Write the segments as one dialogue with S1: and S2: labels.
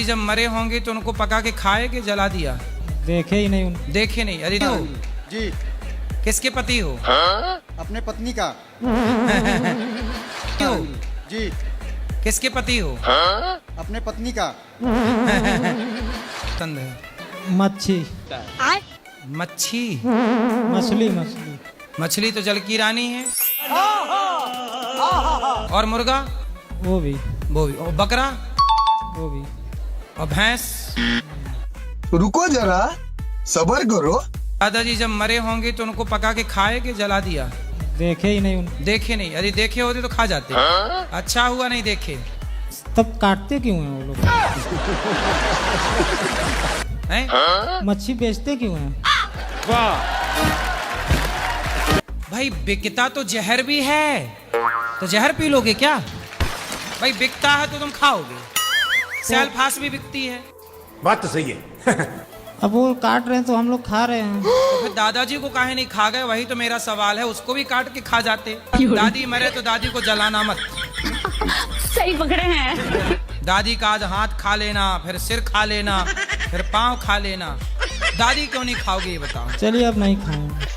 S1: जब मरे होंगे तो उनको पका के खाए कि जला दिया?
S2: देखे ही नहीं उन
S1: देखे नहीं। अरे हो
S3: जी
S1: किसके पति हो?
S3: अपने पत्नी का।
S1: क्यों?
S3: जी
S1: किसके पति हो?
S3: अपने पत्नी का।
S1: पसंद है
S2: मच्छी
S1: मच्छी।
S2: मछली मछली
S1: मछली तो जल की रानी है। और मुर्गा?
S2: वो भी
S1: वो भी। और बकरा?
S2: वो भी।
S1: और भैंस?
S4: रुको जरा सब्र करो।
S1: दादाजी जब मरे होंगे तो उनको पका के खाए कि जला दिया?
S2: देखे ही नहीं उन
S1: देखे नहीं। अरे देखे होते तो खा जाते। अच्छा हुआ नहीं देखे।
S2: तब काटते क्यों हैं वो लोग?
S1: हैं?
S2: मच्छी बेचते क्यों हैं?
S1: भाई बिकता तो जहर भी है, तो जहर पी लोगे क्या? भाई बिकता है तो तुम खाओगे। सेल फास भी बिकती है।
S5: बात तो सही है।
S2: अब वो काट रहे हैं तो हम लोग खा रहे हैं।
S1: तो फिर दादाजी को काहे नहीं खा गए? वही तो मेरा सवाल है। उसको भी काट के खा जाते। दादी मरे तो दादी को जलाना मत।
S6: सही पकड़े हैं।
S1: दादी का आज हाथ खा लेना, फिर सिर खा लेना, फिर पाँव खा लेना। दादी क्यों नहीं खाओगे ये बताओ?
S2: चलिए अब नहीं खाएंगे।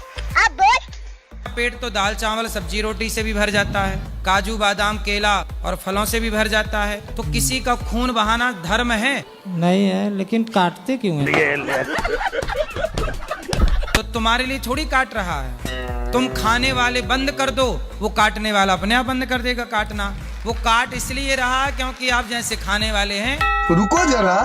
S1: पेट तो दाल चावल सब्जी रोटी से भी भर जाता है, काजू बादाम केला और फलों से भी भर जाता है। तो किसी का खून बहाना धर्म है?
S2: नहीं है, लेकिन काटते क्यों हैं?
S1: तो तुम्हारे लिए थोड़ी काट रहा है। तुम खाने वाले बंद कर दो, वो काटने वाला अपने आप बंद कर देगा काटना। वो काट इसलिए रहा क्योंकि आप जैसे खाने वाले हैं।
S4: रुको जरा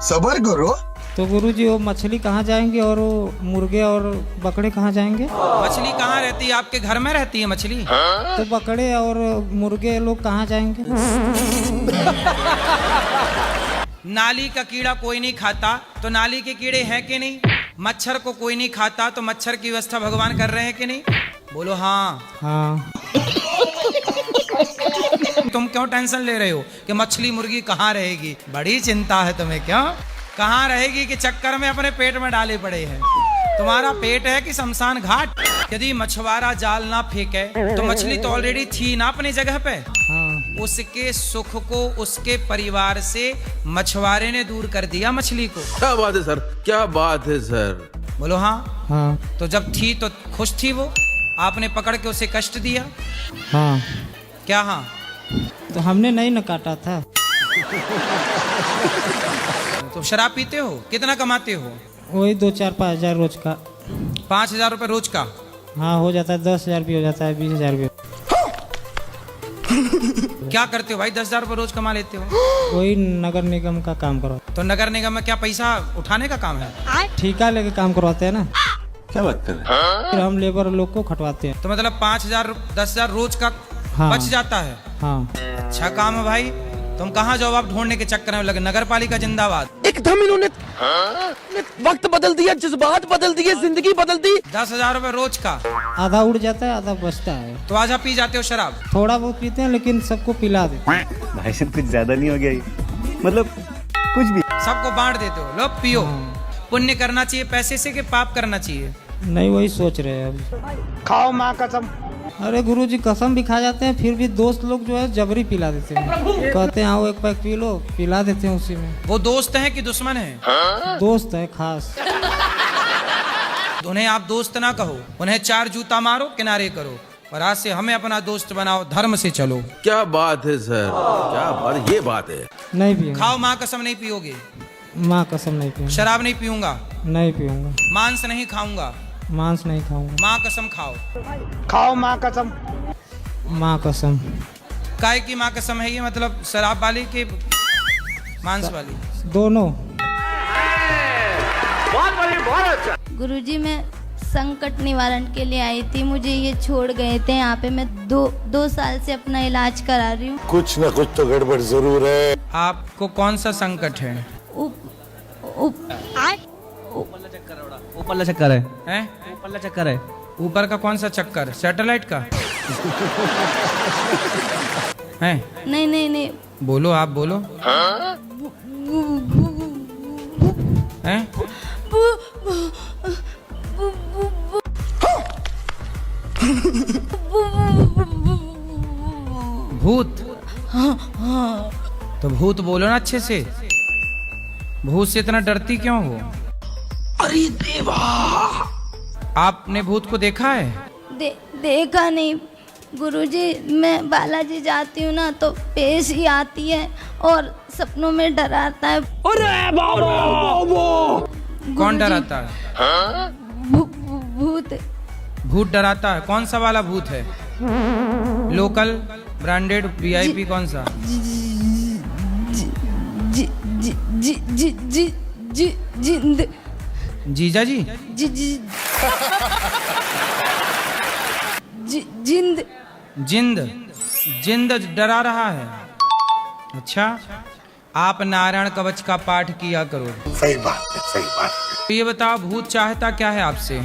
S4: सब्र करो।
S2: तो गुरुजी वो मछली कहाँ जाएंगे और वो मुर्गे और बकरे कहाँ जाएंगे?
S1: मछली कहाँ रहती है? आपके घर में रहती है मछली।
S2: तो बकरे और मुर्गे लोग कहाँ जाएंगे?
S1: नाली का कीड़ा कोई नहीं खाता, तो नाली के कीड़े हैं कि नहीं? मच्छर को कोई नहीं खाता, तो मच्छर की व्यवस्था भगवान कर रहे हैं कि नहीं? बोलो हाँ।
S2: हाँ।
S1: तुम क्यों टेंशन ले रहे हो कि मछली मुर्गी कहाँ रहेगी? बड़ी चिंता है तुम्हें। क्यों कहाँ रहेगी के चक्कर में अपने पेट में डाले पड़े हैं। तुम्हारा पेट है कि शमशान घाट? यदि मछुआरा जाल ना फेंके तो मछली तो ऑलरेडी थी ना अपनी जगह पे।
S2: हाँ।
S1: उसके सुख को उसके परिवार से मछुआरे ने दूर कर दिया मछली को।
S5: क्या बात है सर, क्या बात है सर।
S1: बोलो हाँ।
S2: हाँ।
S1: तो जब थी तो खुश थी वो, आपने पकड़ के उसे कष्ट दिया।
S2: हाँ।
S1: क्या हाँ?
S2: तो हमने नहीं न काटा था।
S1: तो शराब पीते हो? कितना कमाते हो?
S2: वही 2-4-5 हजार रोज का।
S1: 5,000 रुपए रोज का?
S2: हाँ हो जाता है। 10,000 भी हो जाता है, 20,000 भी।
S1: क्या करते हो भाई? 10,000 रुपए रोज कमा लेते हो?
S2: वही नगर निगम का काम करवाते।
S1: तो नगर निगम में क्या पैसा उठाने का काम है?
S2: ठेका लेके काम करवाते हैं ना।
S5: क्या बात कर रहे हैं?
S2: फिर हम लेबर लोग को खटवाते हैं।
S1: तो मतलब 5,000 10,000 रोज का
S2: हाँ।
S1: बच जाता है।
S2: हाँ।
S1: अच्छा काम है भाई। तुम कहाँ जवाब ढूंढने के चक्कर में लगे? नगर पालिका जिंदाबाद।
S7: एकदम इन्होंने वक्त बदल दिया, जज्बात बदल दिए, जिंदगी बदल दी।
S1: 10,000 रुपए रोज का?
S2: आधा उड़ जाता है, आधा बचता है।
S1: तो आधा पी जाते हो शराब?
S2: थोड़ा बहुत पीते हैं, लेकिन सबको पिला देते हैं।
S8: भाई साहब कुछ ज्यादा नहीं हो गया ये? मतलब कुछ भी
S1: सबको बांट देते हो? लो पियो। पुण्य करना चाहिए पैसे से कि पाप करना चाहिए?
S2: नहीं, वही सोच रहे हैं अभी।
S7: खाओ माँ कसम।
S2: अरे गुरुजी कसम भी खा जाते हैं, फिर भी दोस्त लोग जो है जबरी पिला देते हैं। कहते हैं आओ एक पैक पी लो, पिला देते हैं उसी में।
S1: वो दोस्त हैं कि दुश्मन हैं?
S2: दोस्त है खास।
S1: उन्हें आप दोस्त ना कहो, उन्हें 4 जूता मारो, किनारे करो। और आज से हमें अपना दोस्त बनाओ, धर्म से चलो।
S5: क्या बात है सर, क्या बात, ये बात है।
S2: नहीं पियेंगे।
S1: खाओ माँ कसम नहीं पियोगे?
S2: माँ कसम नहीं पियेंगे।
S1: शराब नहीं पीऊंगा?
S2: नहीं पीऊंगा।
S1: मांस नहीं खाऊंगा?
S2: मांस नहीं खाऊंगा।
S1: माँ कसम खाओ।
S7: खाओ माँ कसम।
S2: माँ कसम।
S1: काय की माँ कसम है ये? मतलब शराब वाली के मांस वाली?
S2: दोनों।
S9: गुरुजी मैं संकट निवारण के लिए आई थी। मुझे ये छोड़ गए थे यहाँ पे। मैं दो साल से अपना इलाज करा रही हूँ।
S4: कुछ न कुछ तो गड़बड़ जरूर है।
S1: आपको कौन सा संकट है?
S8: ऊपर चक्कर है।
S1: हैं?
S8: ऊपर चक्कर है।
S1: ऊपर का कौन सा चक्कर? सैटेलाइट का? हैं?
S9: नहीं नहीं नहीं।
S1: बोलो, आप बोलो। हैं? भूत? तो भूत बोलो ना अच्छे से। भूत से इतना डरती क्यों हो?
S7: अरे देवा,
S1: आपने भूत को देखा है?
S9: देखा नहीं गुरुजी, मैं बालाजी जाती हूँ ना तो पेश ही आती है और सपनों में डराता है।
S7: अरे बाबा,
S1: कौन डराता है?
S9: भूत।
S1: भूत डराता है? कौन सा वाला भूत है? लोकल, ब्रांडेड, वीआईपी, कौन सा?
S9: जिंद।
S1: जीजा जी?
S9: जिंद।
S1: जिंद डरा रहा है? अच्छा, आप नारायण कवच का पाठ किया करो।
S4: सही बात है, सही बात है।
S1: तो ये बताओ, भूत चाहता क्या है आपसे?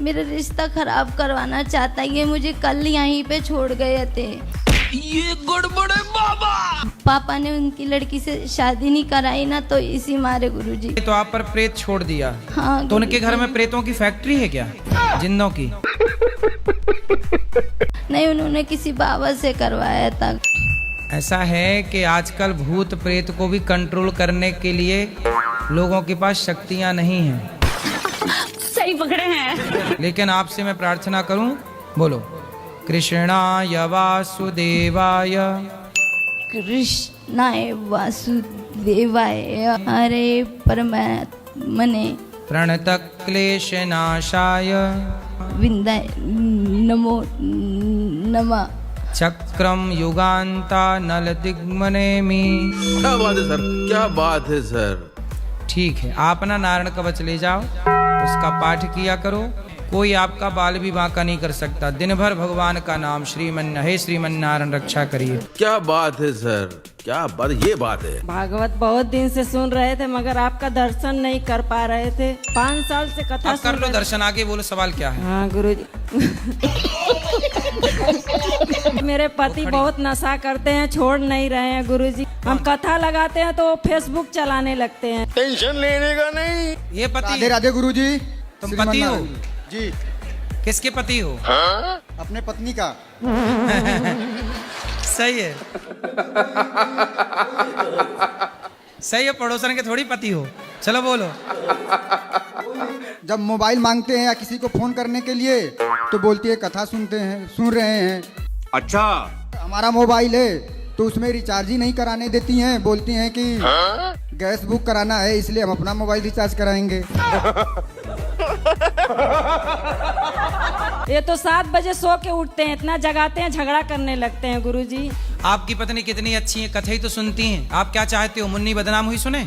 S9: मेरा रिश्ता खराब करवाना चाहता है। ये मुझे कल यहीं पे छोड़ गए थे।
S7: ये गड़बड़ है बाबा।
S9: पापा ने उनकी लड़की से शादी नहीं कराई ना, तो इसी मारे गुरुजी।
S1: तो आप पर प्रेत छोड़ दिया?
S9: हाँ।
S1: तो उनके घर में प्रेतों की फैक्ट्री है क्या, जिंदों की?
S9: नहीं, उन्होंने किसी बाबा से करवाया था।
S1: ऐसा है कि आजकल भूत प्रेत को भी कंट्रोल करने के लिए लोगों के पास शक्तियां नहीं हैं।
S6: सही पकड़े हैं।
S1: लेकिन आपसे मैं प्रार्थना करूं, बोलो कृष्णाय वासुदेवाय।
S9: कृष्णाय वासुदेवाय। हरे परमात्मने
S1: प्रणतः क्लेशनाशाय
S9: विंदाय नमो नमः।
S1: चक्रम युगांता नल दिग्मनेमि।
S5: क्या बात है सर, क्या बात है सर।
S1: ठीक है, आप ना नारायण कवच ले जाओ, उसका पाठ किया करो। कोई आपका बाल भी बांका नहीं कर सकता। दिन भर भगवान का नाम हे श्रीमन नारायण रक्षा करिए।
S5: क्या बात है सर, क्या बात, ये बात है।
S10: भागवत बहुत दिन से सुन रहे थे मगर आपका दर्शन नहीं कर पा रहे थे। 5 साल से कथा
S1: अब कर लो दर्शन। आगे बोलो, सवाल क्या है?
S10: हाँ गुरुजी। मेरे पति बहुत नशा करते हैं, छोड़ नहीं रहे हैं गुरुजी। हम कथा लगाते हैं तो फेसबुक चलाने लगते हैं।
S4: टेंशन लेने का नहीं।
S1: ये पति?
S3: राधे राधे गुरुजी।
S1: तुम
S3: श्रीमान
S1: पति हो?
S3: नारायण। जी।
S1: किसके पति हो?
S3: अपने पत्नी का।
S1: सही है। सही है, पड़ोसन के थोड़ी पति हो। चलो बोलो।
S3: जब मोबाइल मांगते हैं या किसी को फोन करने के लिए तो बोलती है कथा सुन रहे हैं।
S8: अच्छा,
S3: हमारा मोबाइल है तो उसमें रिचार्ज ही नहीं कराने देती हैं। बोलती हैं कि गैस बुक कराना है, इसलिए हम अपना मोबाइल रिचार्ज कराएंगे।
S10: ये तो 7 बजे सो के उठते हैं, इतना जगाते हैं, झगड़ा करने लगते हैं गुरुजी।
S1: आपकी पत्नी कितनी अच्छी है, कथा ही तो सुनती हैं। आप क्या चाहते हो, मुन्नी बदनाम हुई सुने?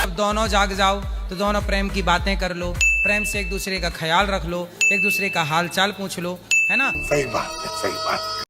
S1: अब दोनों जाग जाओ तो दोनों प्रेम की बातें कर लो, प्रेम से एक दूसरे का ख्याल रख लो, एक दूसरे का हाल चाल पूछ लो, है ना?
S4: सही बात है, सही बात है।